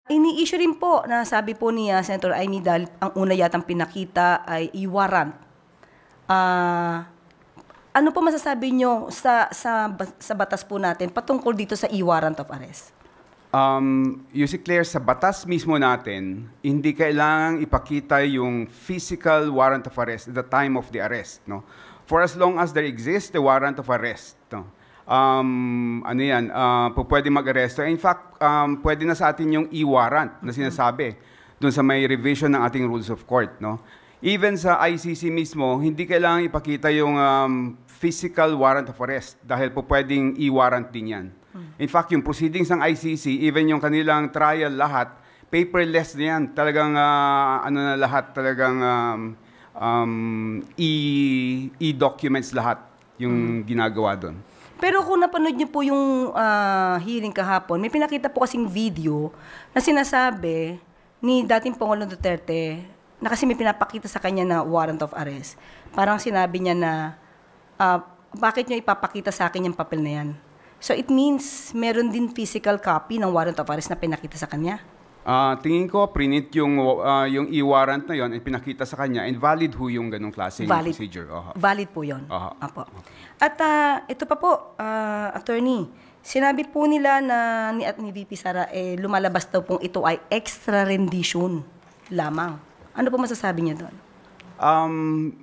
Ini-issue rin po na sabi po ni Senator Amy dahil ang una yatang pinakita ay i-warrant. Ano po masasabi nyo sa batas po natin patungkol dito sa e-warrant of arrest? Yusik Claire, sa batas mismo natin, hindi kailangang ipakita yung physical warrant of arrest at the time of the arrest. No? For as long as there exists the warrant of arrest, no? Ano yan, pwede mag-aresto. In fact, pwede na sa atin yung e-warrant na sinasabi dun sa may revision ng ating rules of court. No? Even sa ICC mismo, hindi kailangan ipakita yung physical warrant of arrest dahil pwedeng e-warrant din yan. In fact, yung proceedings ng ICC, even yung kanilang trial lahat, paperless na yan. Talagang, ano na lahat, talagang e-documents lahat yung ginagawa doon. Pero kung napanood niyo po yung hearing kahapon, may pinakita po kasing video na sinasabi ni dating Pangulong Duterte na kasi may pinapakita sa kanya na warrant of arrest. Parang sinabi niya na, bakit niyo ipapakita sa akin yung papel na yan? So it means meron din physical copy ng warrant of arrest na pinakita sa kanya? Tingin ko, prinit yung e-warrant na yon at pinakita sa kanya, and valid ho yung ganong klase ng procedure. Valid po yun. Apo. At ito pa po, attorney, sinabi po nila na ni VP Sara, lumalabas daw pong ito ay extra rendition lamang. Ano po masasabi niya doon?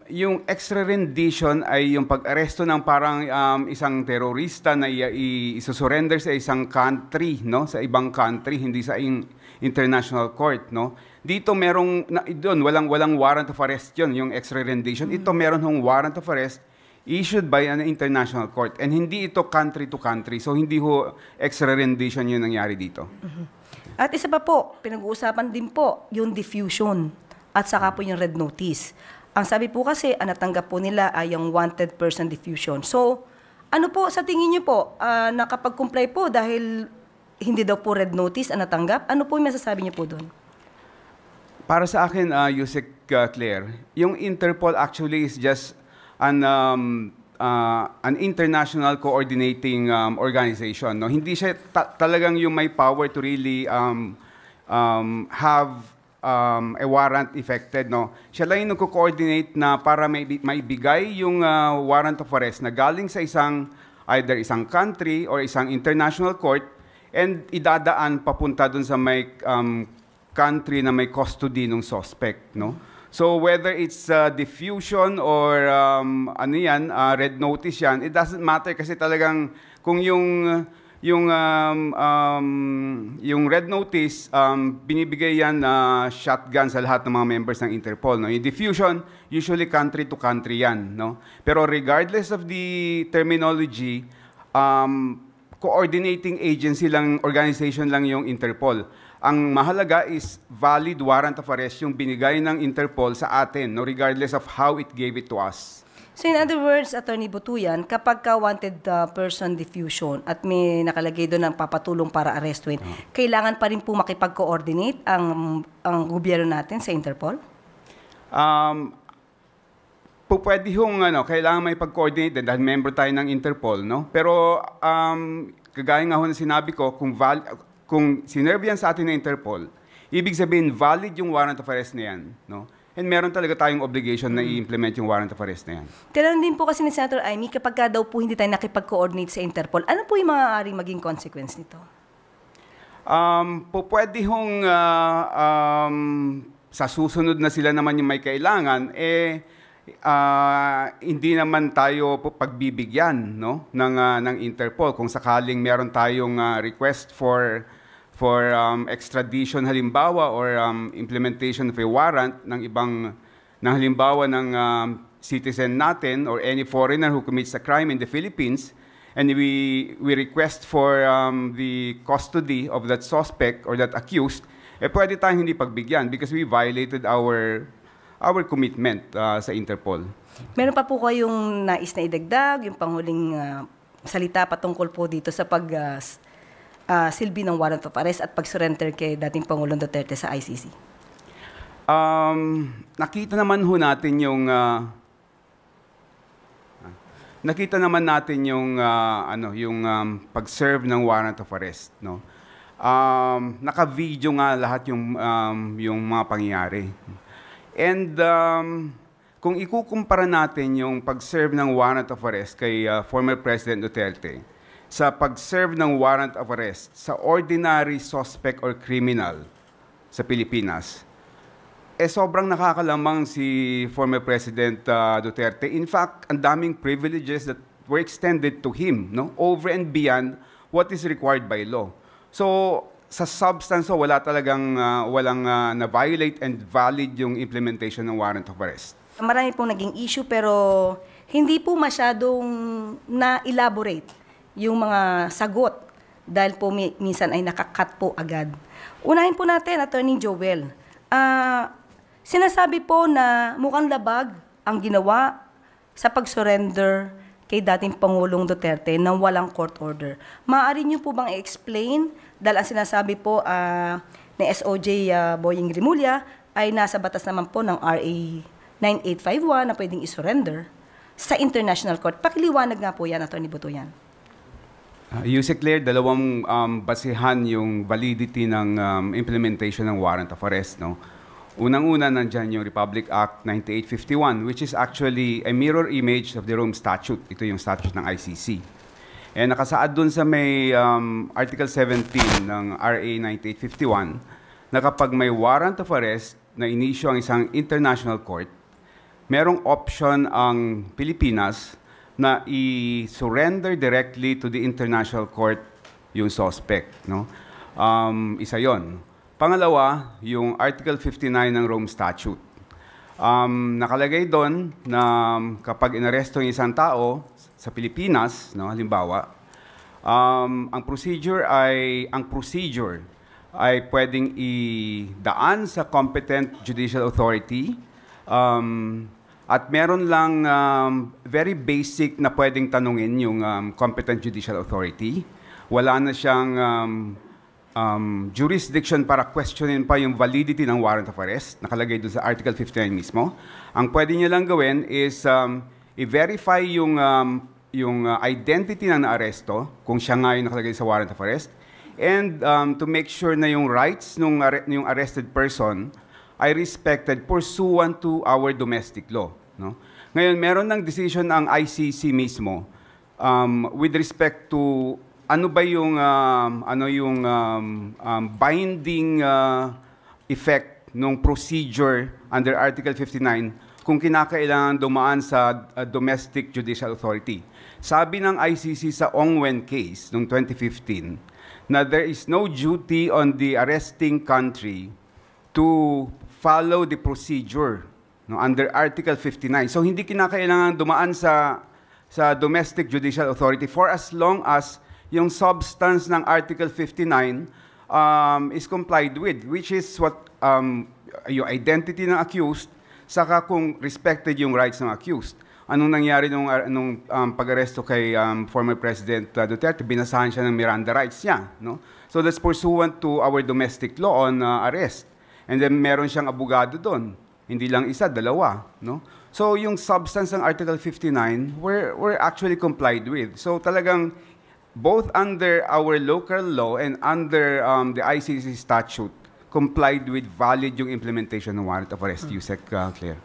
Yung extra rendition ay yung pag-aresto ng parang isang terorista na isusurrender sa isang country, no? Sa ibang country, hindi sa international court, no? Dito merong doon walang warrant of arrest 'yon, yung extra rendition. Ito meron hong warrant of arrest issued by an international court, and hindi ito country to country. So hindi ho extra rendition 'yung nangyari dito. At isa pa po, pinag-uusapan din po yung diffusion at saka po yung red notice. Ang sabi po kasi, ang natanggap po nila ay yung wanted person diffusion. So, ano po sa tingin niyo po, nakapag-comply po dahil hindi daw po red notice ang natanggap? Ano po yung masasabi niyo po doon? Para sa akin, Yusek Claire, yung Interpol actually is just an international coordinating organization. No? Hindi siya talagang yung may power to really have a warrant effected. No? Siya lang yung nagko-coordinate na para maibigay yung warrant of arrest na galing sa either isang country or isang international court, and idadaan papunta dun sa may country na may custody ng suspect. No? So whether it's diffusion or ano yan, red notice yan, it doesn't matter kasi talagang kung yung red notice, binibigay yan shotgun sa lahat ng mga members ng Interpol. No? Yung diffusion, usually country to country yan. No? Pero regardless of the terminology, coordinating agency lang, organization lang yung Interpol. Ang mahalaga is valid warrant of arrest yung binigay ng Interpol sa atin, no? Regardless of how it gave it to us. So in other words, Attorney Butuyan, kapag ka wanted person diffusion at may nakalagay doon ng papatulong para arrestuin, kailangan pa rin po makipag-coordinate ang gobyerno natin sa Interpol? Pwede hong kailangan may pag-coordinate din dahil member tayo ng Interpol, no? Pero kagaya nga ho na sinabi ko, kung sinerve yan sa atin ng Interpol, ibig sabihin valid yung warrant of arrest na yan, no? And meron talaga tayong obligation na i-implement yung warrant of arrest na yan. Tinanong din po kasi ni Senator Amy, kapag ka daw po hindi tayo nakipag-coordinate sa Interpol, ano po yung maaaring maging consequence nito? Pwede hong sa susunod na sila naman yung may kailangan, hindi naman tayo pagbibigyan, no, ng Interpol kung sakaling meron tayong request for extradition halimbawa or implementation of a warrant ng halimbawa ng citizen natin or any foreigner who commits a crime in the Philippines, and we request for the custody of that suspect or that accused, pwede tayong hindi pagbigyan because we violated our commitment sa Interpol. Meron pa po kayong nais na idagdag, yung panghuling salita patungkol po dito sa silbi ng warrant of arrest at pag-surrender kay dating Pangulong Duterte sa ICC? Nakita naman natin yung pag-serve ng warrant of arrest, no? naka-video nga lahat yung mga pangyayari. And kung ikukumpara natin yung pag-serve ng warrant of arrest kay former President Duterte sa pag-serve ng warrant of arrest sa ordinary suspect or criminal sa Pilipinas, sobrang nakakalamang si former President Duterte. In fact, ang daming privileges that were extended to him, no, over and beyond what is required by law. So, sa substance, wala talagang walang na-violate and valid yung implementation ng warrant of arrest. Marami pong naging issue pero hindi po masyadong na-elaborate yung mga sagot dahil po minsan ay nakakat po agad. Unahin po natin, Attorney Joel. Sinasabi po na mukhang labag ang ginawa sa pag-surrender kay dating Pangulong Duterte nang walang court order. Maaari niyo po bang i-explain dahil ang sinasabi po ni SOJ Boying Rimulya ay nasa batas naman po ng RA 9851 na pwedeng i-surrender sa international court. Pakiliwanag nga po yan, Attorney Butuyan. Yusek Claire, dalawang basihan yung validity ng implementation ng warrant of arrest. No? Unang-una nandyan yung Republic Act 9851, which is actually a mirror image of the Rome Statute. Ito yung statute ng ICC. And nakasaad dun sa may Article 17 ng RA 9851 na kapag may warrant of arrest na inisyo ang isang international court, merong option ang Pilipinas na i-surrender directly to the international court yung suspect. No? Isa yon. Pangalawa, yung Article 59 ng Rome Statute. Nakalagay doon na kapag inaresto yung isang tao sa Pilipinas, no, halimbawa, ang procedure ay pwedeng idaan sa competent judicial authority, at meron lang very basic na pwedeng tanungin yung competent judicial authority. Wala na siyang jurisdiction para questionin pa yung validity ng warrant of arrest. Nakalagay doon sa Article 59 mismo. Ang pwede niya lang gawin is i-verify yung identity ng naaresto, kung siya nga yung nakalagay sa warrant of arrest, and to make sure na yung rights ng yung arrested person ay respected pursuant to our domestic law. No? Ngayon, meron ng decision ang ICC mismo with respect to ano ba yung binding effect ng procedure under Article 59 kung kinakailangan dumaan sa domestic judicial authority. Sabi ng ICC sa Ongwen case noong 2015 na there is no duty on the arresting country to follow the procedure, no, under Article 59. So hindi kinakailangan dumaan sa domestic judicial authority for as long as yung substance ng Article 59 is complied with, which is what yung identity ng accused, saka kung respected yung rights ng accused. Anong nangyari nung pag-aresto kay former President Duterte? Binasahan siya ng Miranda rights niya. No? So that's pursuant to our domestic law on arrest. And then meron siyang abogado doon. Hindi lang isa, dalawa. No? So yung substance ng Article 59 were actually complied with. So talagang both under our local law and under the ICC statute, complied with valid yung implementation ng warrant of arrest. Yusek Claire.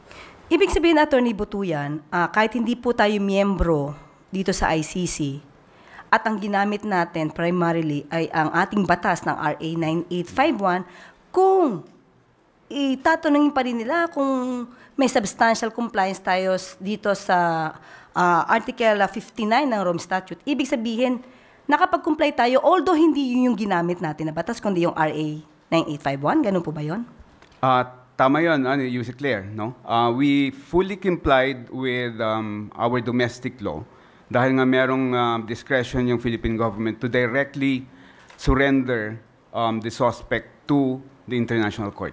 Ibig sabihin, Attorney Butuyan, kahit hindi po tayo miyembro dito sa ICC, at ang ginamit natin primarily ay ang ating batas ng RA 9851, kung itatanungin pa rin nila kung may substantial compliance tayo dito sa Article 59 ng Rome Statute, ibig sabihin, nakapag-comply tayo, although hindi yun yung ginamit natin na batas, kundi yung RA 9851, ganun po ba yun? Tama yun, Yusek Claire. No? We fully complied with our domestic law dahil nga merong discretion yung Philippine government to directly surrender the suspect to the international court.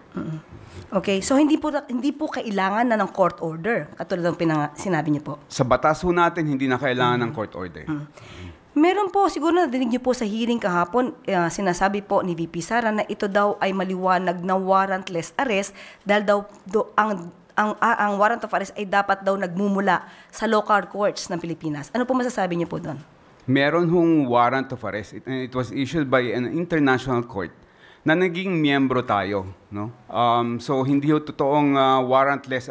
Okay, so hindi po kailangan na ng court order, katulad ng sinabi niyo po. Sa batas ho natin, hindi na kailangan ng court order. Meron po, siguro nadinig niyo po sa hearing kahapon, sinasabi po ni VP Sara na ito daw ay maliwanag na warrantless arrest dahil daw ang warrant of arrest ay dapat daw nagmumula sa local courts ng Pilipinas. Ano po masasabi niyo po doon? meron hong warrant of arrest. It was issued by an international court na naging miyembro tayo, no? So hindi ho totoong warrantless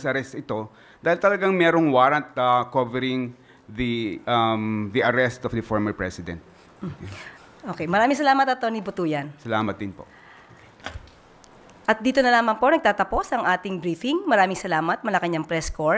arrest ito dahil talagang merong warrant covering the arrest of the former president. Okay, maraming salamat, Atty. Butuyan. Salamat din po. At dito na lamang po nagtatapos ang ating briefing. Maraming salamat, Malacanang Press Corps.